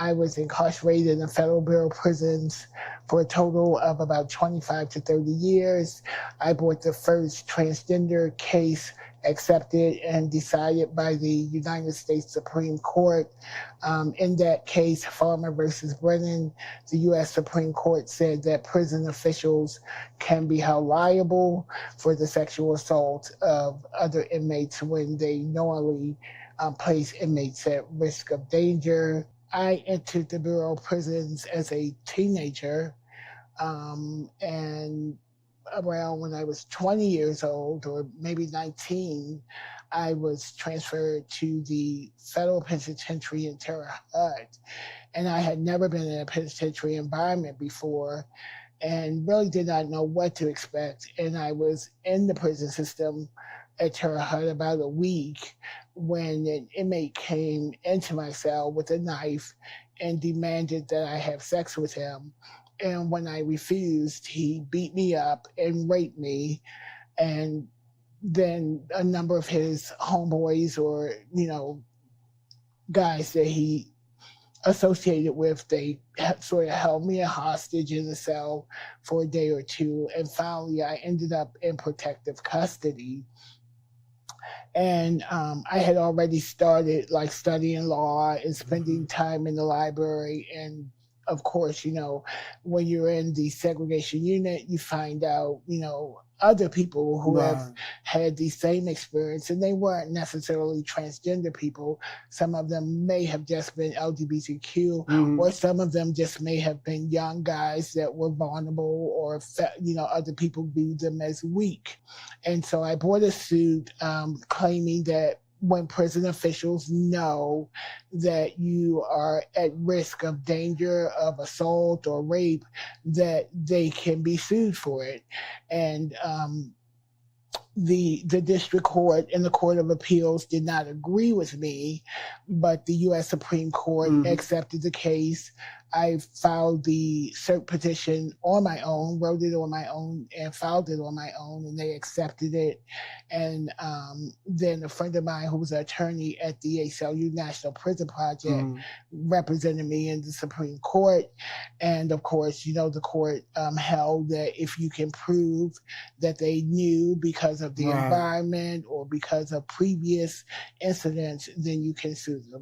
I was incarcerated in the Federal Bureau of Prisons for a total of about 25 to 30 years. I brought the first transgender case accepted and decided by the United States Supreme Court. In that case, Farmer versus Brennan, the U.S. Supreme Court said that prison officials can be held liable for the sexual assault of other inmates when they knowingly place inmates at risk of danger. I entered the Bureau of Prisons as a teenager, and around when I was 20 years old, or maybe 19, I was transferred to the federal penitentiary in Terre Haute. And I had never been in a penitentiary environment before and really did not know what to expect. And I was in the prison system at Terre Haute about a week when an inmate came into my cell with a knife and demanded that I have sex with him. And when I refused, he beat me up and raped me. And then a number of his homeboys or, guys that he associated with, they sort of held me a hostage in the cell for a day or two. And finally, I ended up in protective custody. And I had already started studying law and spending time in the library. And of course, when you're in the segregation unit, you find out, other people who have had the same experience, and they weren't necessarily transgender people. Some of them may have just been LGBTQ, or some of them just may have been young guys that were vulnerable, or, other people viewed them as weak. And so I brought a suit claiming that when prison officials know that you are at risk of danger of assault or rape, that they can be sued for it. And the district court and the Court of Appeals did not agree with me, but the U.S. Supreme Court accepted the case. I filed the cert petition on my own, wrote it on my own, and filed it on my own, and they accepted it. And then a friend of mine who was an attorney at the ACLU National Prison Project represented me in the Supreme Court. And of course, the court held that if you can prove that they knew because of the environment or because of previous incidents, then you can sue them.